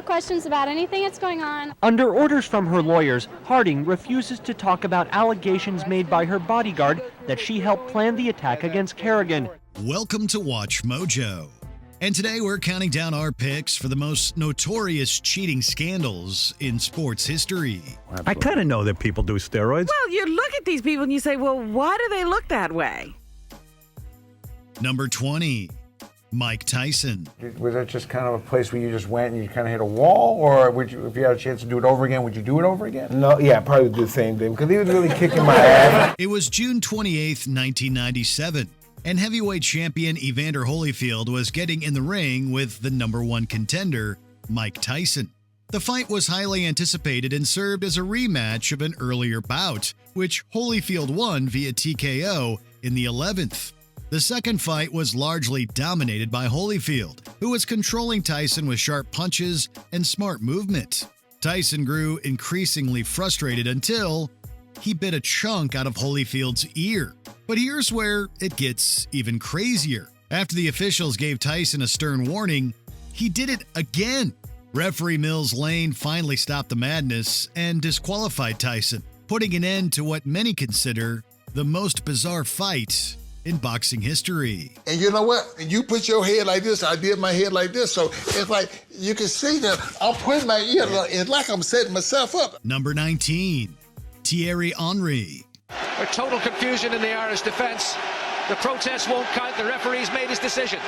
no questions about anything that's going on. Under orders from her lawyers, Harding refuses to talk about allegations made by her bodyguard that she helped plan the attack against Kerrigan. Welcome to Watch Mojo. And today we're counting down our picks for the most notorious cheating scandals in sports history. I kind of know that people do steroids. Well, you look at these people and you say, well, why do they look that way? Number 20, Mike Tyson. Was that just kind of a place where you just went and you kind of hit a wall? Or would you, if you had a chance to do it over again, would you do it over again? No, yeah, probably would do the same thing because he was really kicking my ass. It was June 28th, 1997. And heavyweight champion Evander Holyfield was getting in the ring with the number one contender, Mike Tyson. The fight was highly anticipated and served as a rematch of an earlier bout, which Holyfield won via TKO in the 11th. The second fight was largely dominated by Holyfield, who was controlling Tyson with sharp punches and smart movement. Tyson grew increasingly frustrated until he bit a chunk out of Holyfield's ear. But here's where it gets even crazier. After the officials gave Tyson a stern warning, he did it again. Referee Mills Lane finally stopped the madness and disqualified Tyson, putting an end to what many consider the most bizarre fight in boxing history. And you know what? You put your head like this, I did my head like this. So it's like you can see that I'm putting my ear, it's like I'm setting myself up. Number 19, Thierry Henry. A total confusion in the Irish defence. The protest won't count. The referee's made his decision.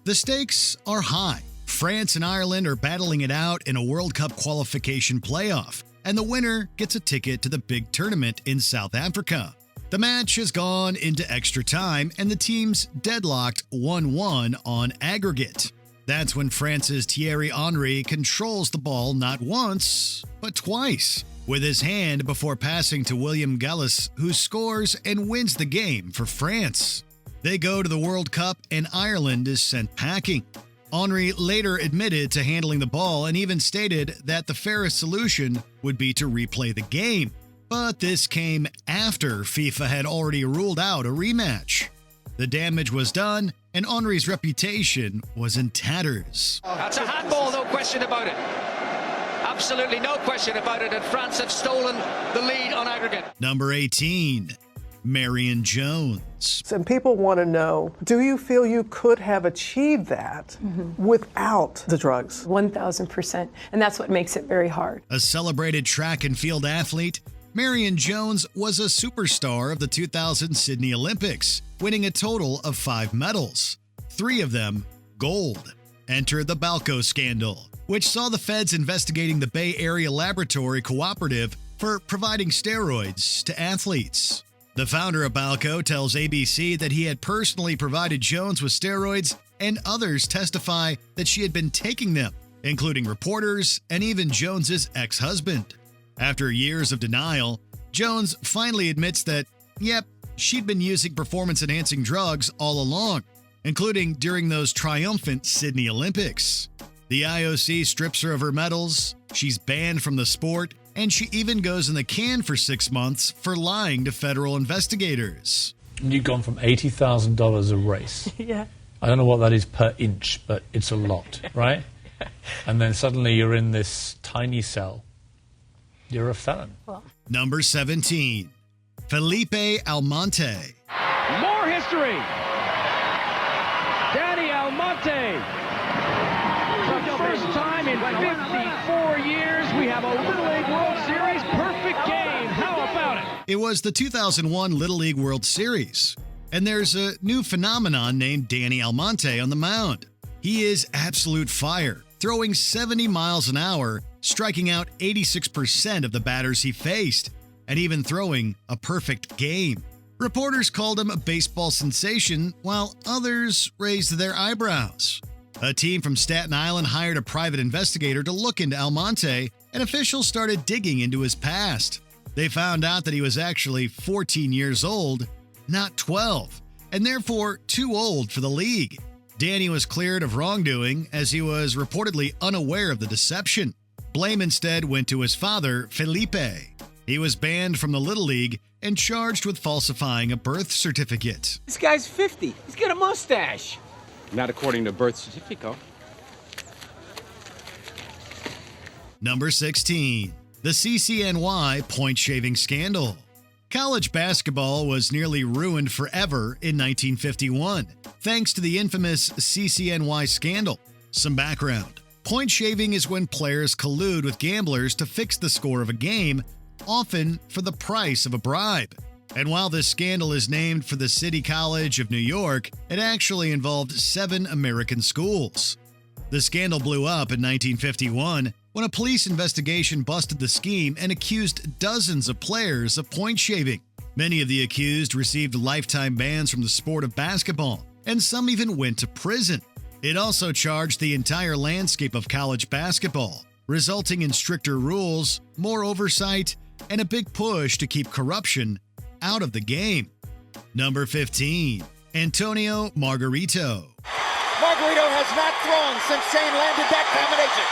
The stakes are high. France and Ireland are battling it out in a World Cup qualification playoff, and the winner gets a ticket to the big tournament in South Africa. The match has gone into extra time, and the teams deadlocked 1-1 on aggregate. That's when France's Thierry Henry controls the ball not once, but twice, with his hand before passing to William Gallas, who scores and wins the game for France. They go to the World Cup and Ireland is sent packing. Henry later admitted to handling the ball and even stated that the fairest solution would be to replay the game. But this came after FIFA had already ruled out a rematch. The damage was done and Henry's reputation was in tatters. That's a handball, no question about it. Absolutely no question about it, and France have stolen the lead on aggregate. Number 18, Marion Jones. And people want to know, do you feel you could have achieved that without the drugs? 1,000%. And that's what makes it very hard. A celebrated track and field athlete, Marion Jones was a superstar of the 2000 Sydney Olympics, winning a total of 5 medals, 3 of them gold. Enter the Balco scandal, which saw the feds investigating the Bay Area Laboratory Cooperative for providing steroids to athletes. The founder of Balco tells ABC that he had personally provided Jones with steroids, and others testify that she had been taking them, including reporters and even Jones's ex-husband. After years of denial, Jones finally admits that, yep, she'd been using performance-enhancing drugs all along, including during those triumphant Sydney Olympics. The IOC strips her of her medals, she's banned from the sport, and she even goes in the can for 6 months for lying to federal investigators. You've gone from $80,000 a race. Yeah. I don't know what that is per inch, but it's a lot, right? And then suddenly you're in this tiny cell. You're a felon. Well. Number 17, Felipe Alonte. More history. Danny Almonte. For the first time in 54 years, we have a Little League World Series perfect game. How about it? It was the 2001 Little League World Series, and there's a new phenomenon named Danny Almonte on the mound. He is absolute fire, throwing 70 miles an hour, striking out 86% of the batters he faced, and even throwing a perfect game. Reporters called him a baseball sensation, while others raised their eyebrows. A team from Staten Island hired a private investigator to look into Almonte, and officials started digging into his past. They found out that he was actually 14 years old, not 12, and therefore too old for the league. Danny was cleared of wrongdoing as he was reportedly unaware of the deception. Blame instead went to his father, Felipe. He was banned from the Little League and charged with falsifying a birth certificate. This guy's 50. He's got a mustache. Not according to birth certificate. Number 16. The CCNY point shaving scandal. College basketball was nearly ruined forever in 1951, thanks to the infamous CCNY scandal. Some background. Point shaving is when players collude with gamblers to fix the score of a game, often for the price of a bribe. And while this scandal is named for the City College of New York, it actually involved 7 American schools. The scandal blew up in 1951 when a police investigation busted the scheme and accused dozens of players of point shaving. Many of the accused received lifetime bans from the sport of basketball, and some even went to prison. It also charged the entire landscape of college basketball, resulting in stricter rules, more oversight, and a big push to keep corruption out of the game. Number 15. Antonio Margarito. Margarito has not thrown since Shane landed that combination.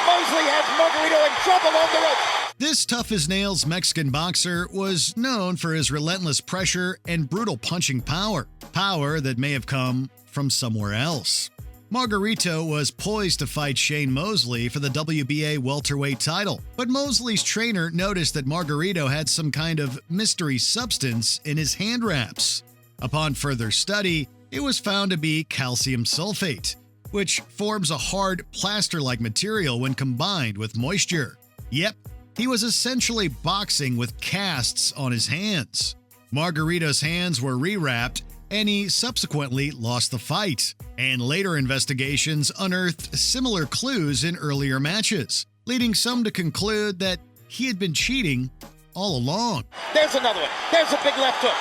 Mosley has Margarito in trouble on the rope. This tough-as-nails Mexican boxer was known for his relentless pressure and brutal punching power that may have come from somewhere else. Margarito was poised to fight Shane Mosley for the WBA welterweight title, but Mosley's trainer noticed that Margarito had some kind of mystery substance in his hand wraps. Upon further study, it was found to be calcium sulfate, which forms a hard plaster-like material when combined with moisture. Yep, he was essentially boxing with casts on his hands. Margarito's hands were rewrapped, and he subsequently lost the fight. And later investigations unearthed similar clues in earlier matches, leading some to conclude that he had been cheating all along. There's another one. There's a big left hook.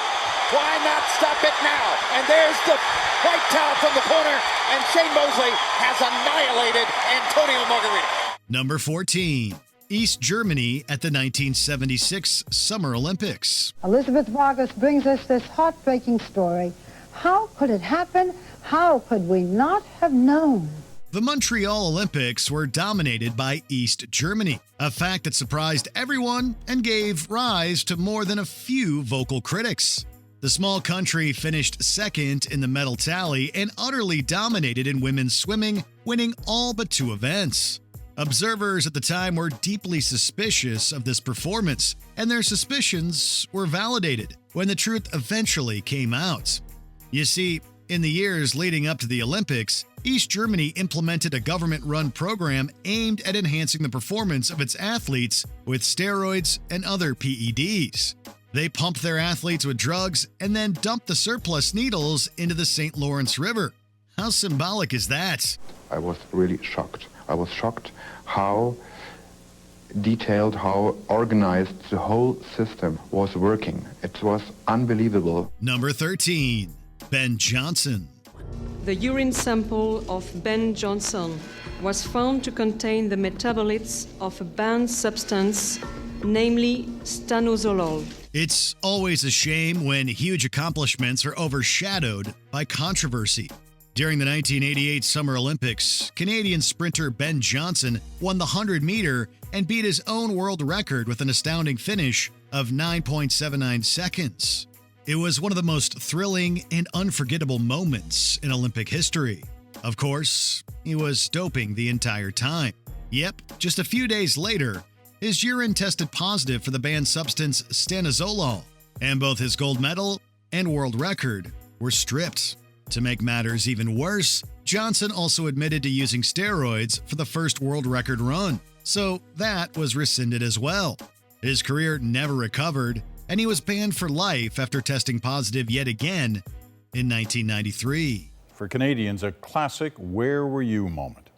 Why not stop it now? And there's the white towel from the corner, and Shane Mosley has annihilated Antonio Margarito. Number 14. East Germany at the 1976 Summer Olympics. Elizabeth Vargas brings us this heartbreaking story. How could it happen? How could we not have known? The Montreal Olympics were dominated by East Germany, a fact that surprised everyone and gave rise to more than a few vocal critics. The small country finished second in the medal tally and utterly dominated in women's swimming, winning all but 2 events. Observers at the time were deeply suspicious of this performance, and their suspicions were validated when the truth eventually came out. You see, in the years leading up to the Olympics, East Germany implemented a government-run program aimed at enhancing the performance of its athletes with steroids and other PEDs. They pumped their athletes with drugs and then dumped the surplus needles into the St. Lawrence River. How symbolic is that? I was really shocked. I was shocked how detailed, how organized the whole system was working. It was unbelievable. Number 13. Ben Johnson. The urine sample of Ben Johnson was found to contain the metabolites of a banned substance, namely stanozolol. It's always a shame when huge accomplishments are overshadowed by controversy. During the 1988 Summer Olympics, Canadian sprinter Ben Johnson won the 100-meter and beat his own world record with an astounding finish of 9.79 seconds. It was one of the most thrilling and unforgettable moments in Olympic history. Of course, he was doping the entire time. Yep, just a few days later, his urine tested positive for the banned substance stanozolol, and both his gold medal and world record were stripped. To make matters even worse, Johnson also admitted to using steroids for the first world record run, so that was rescinded as well. His career never recovered, and he was banned for life after testing positive yet again in 1993. For Canadians, a classic where were you moment.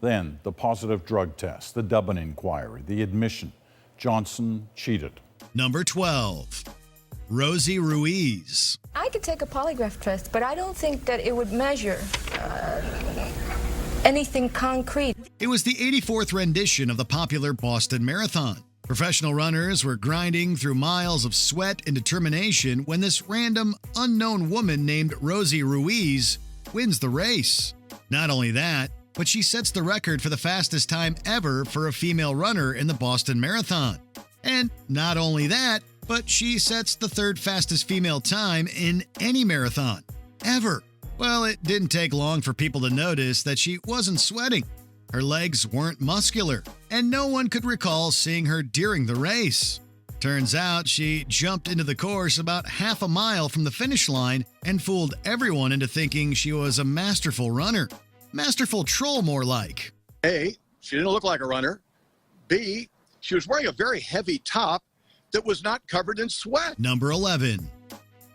Then the positive drug test, the Dublin inquiry, the admission. Johnson cheated. Number 12. Rosie Ruiz. I could take a polygraph test, but I don't think that it would measure anything concrete. It was the 84th rendition of the popular Boston Marathon. Professional runners were grinding through miles of sweat and determination when this random, unknown woman named Rosie Ruiz wins the race. Not only that, but she sets the record for the fastest time ever for a female runner in the Boston Marathon. And not only that, but she sets the 3rd fastest female time in any marathon, ever. Well, it didn't take long for people to notice that she wasn't sweating. Her legs weren't muscular, and no one could recall seeing her during the race. Turns out she jumped into the course about half a mile from the finish line and fooled everyone into thinking she was a masterful runner. Masterful troll, more like. A, she didn't look like a runner. B, she was wearing a very heavy top that was not covered in sweat. Number 11,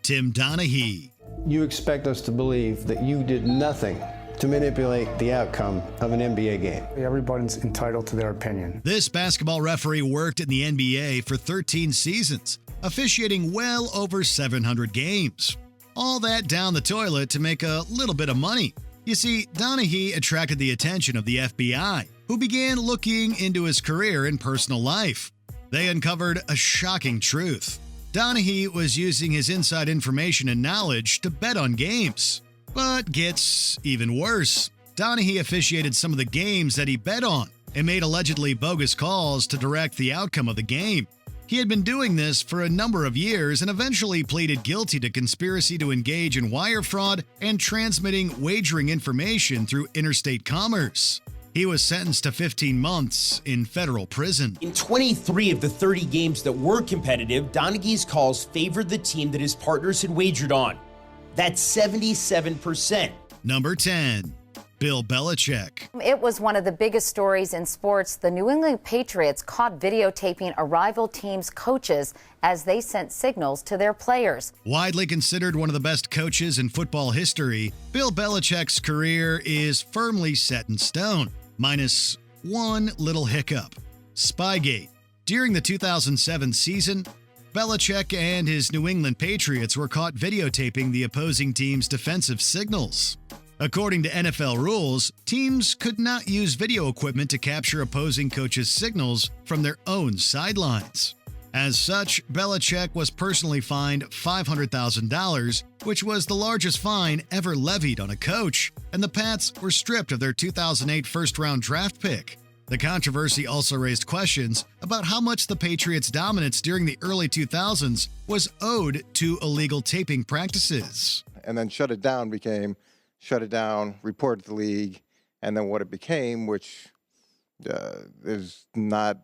Tim Donaghy. You expect us to believe that you did nothing to manipulate the outcome of an NBA game. Everybody's entitled to their opinion. This basketball referee worked in the NBA for 13 seasons, officiating well over 700 games. All that down the toilet to make a little bit of money. You see, Donaghy attracted the attention of the FBI, who began looking into his career and personal life. They uncovered a shocking truth. Donaghy was using his inside information and knowledge to bet on games. But gets even worse. Donaghy officiated some of the games that he bet on and made allegedly bogus calls to direct the outcome of the game. He had been doing this for a number of years and eventually pleaded guilty to conspiracy to engage in wire fraud and transmitting wagering information through interstate commerce. He was sentenced to 15 months in federal prison. In 23 of the 30 games that were competitive, Donaghy's calls favored the team that his partners had wagered on. That's 77%. Number 10, Bill Belichick. It was one of the biggest stories in sports. The New England Patriots caught videotaping a rival team's coaches as they sent signals to their players. Widely considered one of the best coaches in football history, Bill Belichick's career is firmly set in stone, minus one little hiccup: Spygate. During the 2007 season, Belichick and his New England Patriots were caught videotaping the opposing team's defensive signals. According to NFL rules, teams could not use video equipment to capture opposing coaches' signals from their own sidelines. As such, Belichick was personally fined $500,000, which was the largest fine ever levied on a coach, and the Pats were stripped of their 2008 first-round draft pick. The controversy also raised questions about how much the Patriots' dominance during the early 2000s was owed to illegal taping practices. And then shut it down, report to the league, and then what it became, which is not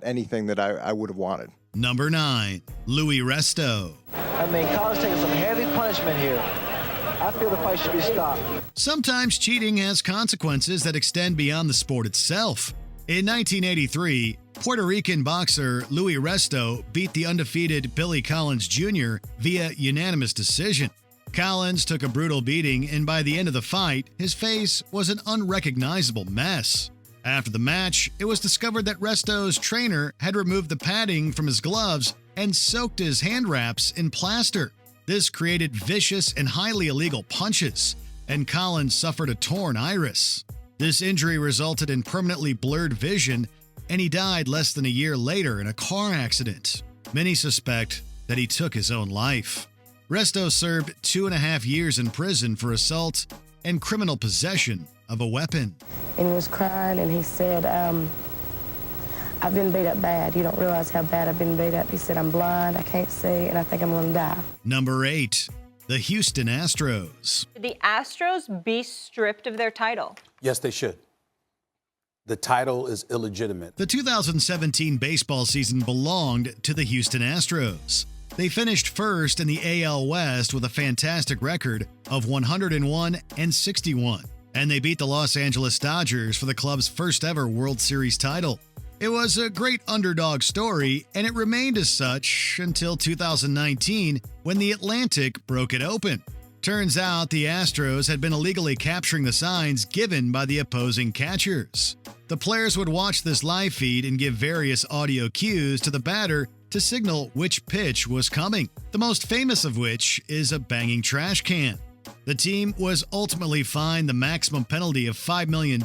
anything that I would have wanted. Number 9, Louis Resto. I mean, college taking some heavy punishment here. I feel the fight should be stopped. Sometimes cheating has consequences that extend beyond the sport itself. In 1983, Puerto Rican boxer Louis Resto beat the undefeated Billy Collins Jr. via unanimous decision. Collins took a brutal beating, and by the end of the fight, his face was an unrecognizable mess. After the match, it was discovered that Resto's trainer had removed the padding from his gloves and soaked his hand wraps in plaster. This created vicious and highly illegal punches, and Collins suffered a torn iris. This injury resulted in permanently blurred vision, and he died less than a year later in a car accident. Many suspect that he took his own life. Resto served 2.5 years in prison for assault and criminal possession of a weapon. And he was crying, and he said, I've been beat up bad. You don't realize how bad I've been beat up. He said, I'm blind, I can't see, and I think I'm going to die. Number 8, the Houston Astros. Should the Astros be stripped of their title? Yes, they should. The title is illegitimate. The 2017 baseball season belonged to the Houston Astros. They finished first in the AL West with a fantastic record of 101-61, and they beat the Los Angeles Dodgers for the club's first ever World Series title. It was a great underdog story, and it remained as such until 2019 when The Atlantic broke it open. Turns out the Astros had been illegally capturing the signs given by the opposing catchers. The players would watch this live feed and give various audio cues to the batter to signal which pitch was coming, the most famous of which is a banging trash can. The team was ultimately fined the maximum penalty of $5 million,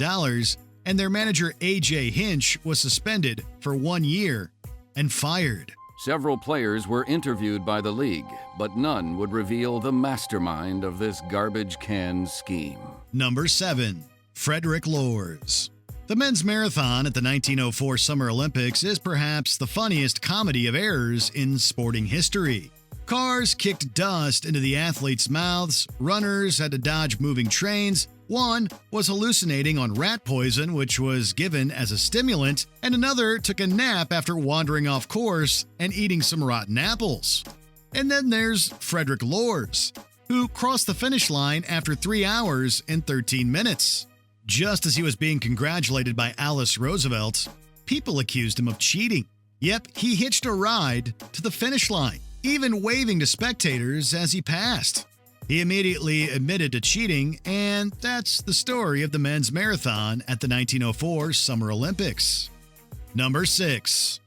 and their manager A.J. Hinch was suspended for 1 year and fired. Several players were interviewed by the league, but none would reveal the mastermind of this garbage can scheme. Number 7, Frederick LS. The men's marathon at the 1904 Summer Olympics is perhaps the funniest comedy of errors in sporting history. Cars kicked dust into the athletes' mouths, runners had to dodge moving trains, one was hallucinating on rat poison, which was given as a stimulant, and another took a nap after wandering off course and eating some rotten apples. And then there's Frederick LS, who crossed the finish line after 3 hours and 13 minutes. Just as he was being congratulated by Alice Roosevelt, people accused him of cheating. Yep, he hitched a ride to the finish line, even waving to spectators as he passed. He immediately admitted to cheating, and that's the story of the men's marathon at the 1904 Summer Olympics. Number 6.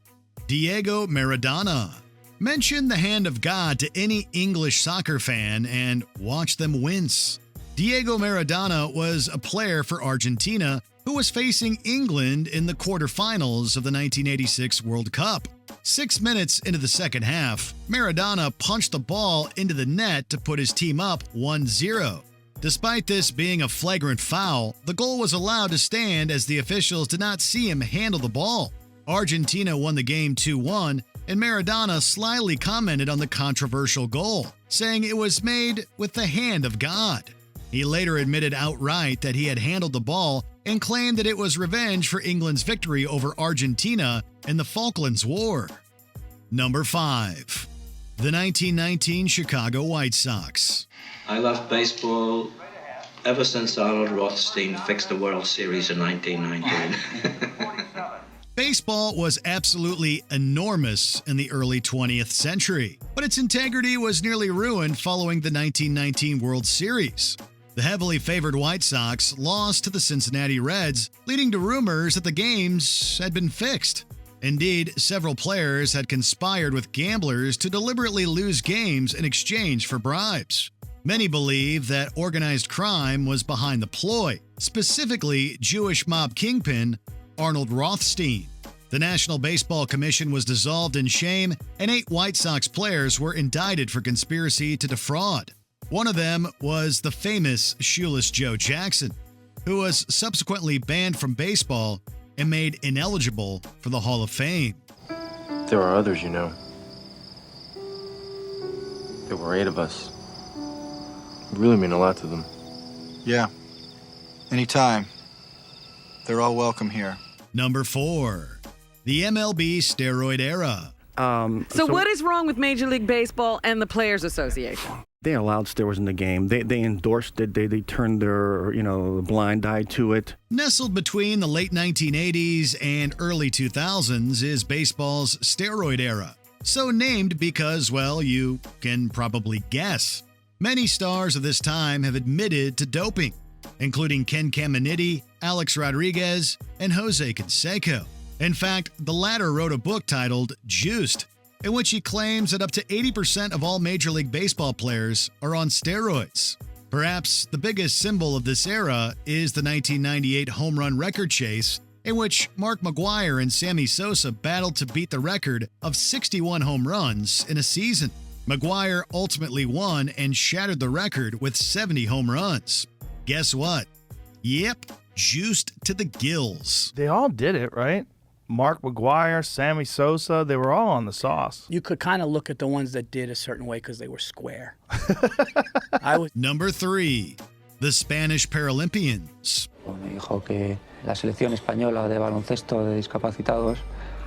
Diego Meridana. Mention the hand of God to any English soccer fan and watch them wince. Diego Maradona was a player for Argentina who was facing England in the quarterfinals of the 1986 World Cup. 6 minutes into the second half, Maradona punched the ball into the net to put his team up 1-0. Despite this being a flagrant foul, the goal was allowed to stand as the officials did not see him handle the ball. Argentina won the game 2-1, and Maradona slyly commented on the controversial goal, saying it was made with the hand of God. He later admitted outright that he had handled the ball and claimed that it was revenge for England's victory over Argentina in the Falklands War. Number 5. The 1919 Chicago White Sox. I loved baseball ever since Arnold Rothstein fixed the World Series in 1919. Baseball was absolutely enormous in the early 20th century, but its integrity was nearly ruined following the 1919 World Series. The heavily favored White Sox lost to the Cincinnati Reds, leading to rumors that the games had been fixed. Indeed, several players had conspired with gamblers to deliberately lose games in exchange for bribes. Many believe that organized crime was behind the ploy, specifically Jewish mob kingpin Arnold Rothstein. The National Baseball Commission was dissolved in shame, and 8 White Sox players were indicted for conspiracy to defraud. One of them was the famous Shoeless Joe Jackson, who was subsequently banned from baseball and made ineligible for the Hall of Fame. There are others, you know. There were 8 of us. It really mean a lot to them. Yeah. Anytime. They're all welcome here. Number 4. The MLB steroid era. So what is wrong with Major League Baseball and the Players Association? They allowed steroids in the game. They endorsed it. They turned their, blind eye to it. Nestled between the late 1980s and early 2000s is baseball's steroid era. So named because, well, you can probably guess. Many stars of this time have admitted to doping, including Ken Caminiti, Alex Rodriguez, and Jose Canseco. In fact, the latter wrote a book titled Juiced, in which he claims that up to 80% of all Major League Baseball players are on steroids. Perhaps the biggest symbol of this era is the 1998 home run record chase, in which Mark McGwire and Sammy Sosa battled to beat the record of 61 home runs in a season. McGwire ultimately won and shattered the record with 70 home runs. Guess what? Yep, juiced to the gills. They all did it, right? Mark McGwire, Sammy Sosa, they were all on the sauce. You could kind of look at the ones that did a certain way because they were square. Number 3, the Spanish Paralympians. Me dijo que la selección española de baloncesto de discapacitados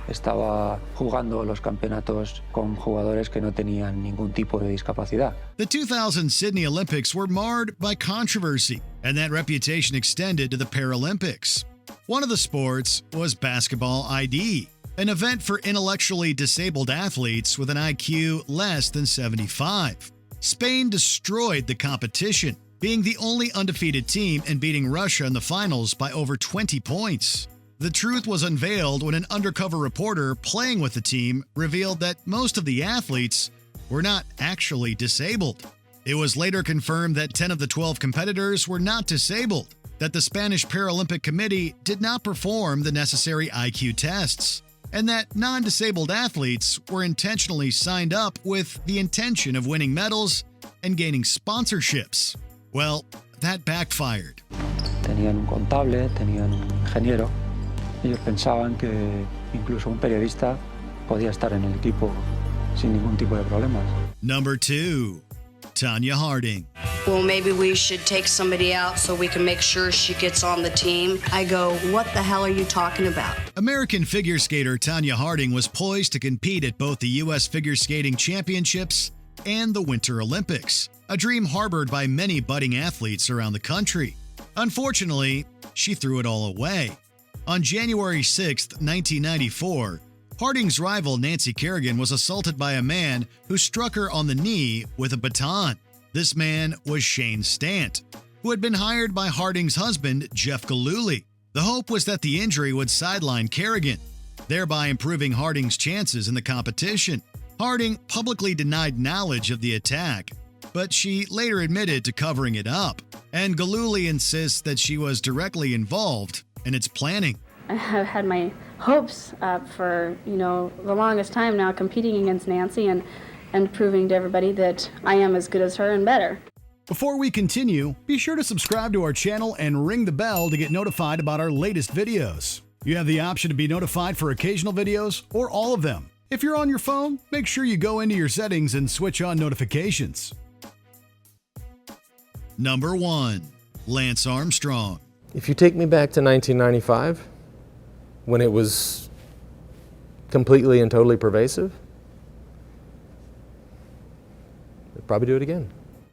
estaba jugando los campeonatos con jugadores que no tenían ningún tipo de discapacidad. The 2000 Sydney Olympics were marred by controversy, and that reputation extended to the Paralympics. One of the sports was basketball ID, an event for intellectually disabled athletes with an IQ less than 75. Spain destroyed the competition, being the only undefeated team and beating Russia in the finals by over 20 points. The truth was unveiled when an undercover reporter playing with the team revealed that most of the athletes were not actually disabled. It was later confirmed that 10 of the 12 competitors were not disabled, that the Spanish Paralympic Committee did not perform the necessary IQ tests, and that non-disabled athletes were intentionally signed up with the intention of winning medals and gaining sponsorships. Well, that backfired. Tenían un contable, tenían un ingeniero. Ellos pensaban que incluso un periodista podía estar en el equipo sin ningún tipo de problemas. Number 2, Tanya Harding. Well, maybe we should take somebody out so we can make sure she gets on the team. I go, what the hell are you talking about? American figure skater Tanya Harding was poised to compete at both the U.S. Figure Skating Championships and the Winter Olympics, a dream harbored by many budding athletes around the country. Unfortunately, she threw it all away. On January 6, 1994, Harding's rival Nancy Kerrigan was assaulted by a man who struck her on the knee with a baton. This man was Shane Stant, who had been hired by Harding's husband, Jeff Gillooly. The hope was that the injury would sideline Kerrigan, thereby improving Harding's chances in the competition. Harding publicly denied knowledge of the attack, but she later admitted to covering it up, and Gillooly insists that she was directly involved in its planning. I have had my hopes up for, the longest time now, competing against Nancy and proving to everybody that I am as good as her and better. Before we continue, be sure to subscribe to our channel and ring the bell to get notified about our latest videos. You have the option to be notified for occasional videos or all of them. If you're on your phone, make sure you go into your settings and switch on notifications. Number 1, Lance Armstrong. If you take me back to 1995, when it was completely and totally pervasive, I'd probably do it again.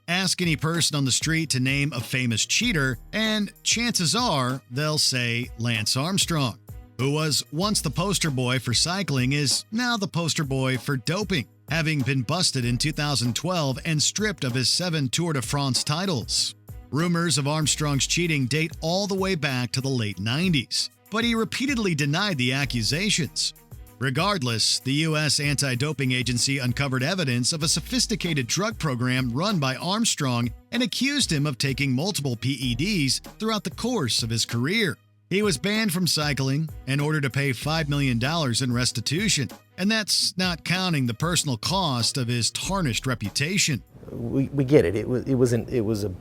Ask any person on the street to name a famous cheater, and chances are they'll say Lance Armstrong, who was once the poster boy for cycling, is now the poster boy for doping, having been busted in 2012 and stripped of his 7 Tour de France titles. Rumors of Armstrong's cheating date all the way back to the late 90s, but he repeatedly denied the accusations. Regardless, the U.S. anti-doping agency uncovered evidence of a sophisticated drug program run by Armstrong and accused him of taking multiple PEDs throughout the course of his career. He was banned from cycling and ordered to pay $5 million in restitution, and that's not counting the personal cost of his tarnished reputation. We get it. It was a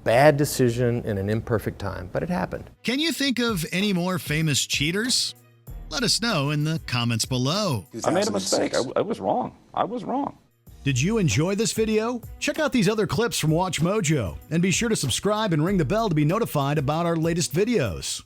bad decision in an imperfect time, but it happened. Can you think of any more famous cheaters? Let us know in the comments below. I made a mistake. I was wrong. I was wrong. Did you enjoy this video? Check out these other clips from WatchMojo, and be sure to subscribe and ring the bell to be notified about our latest videos.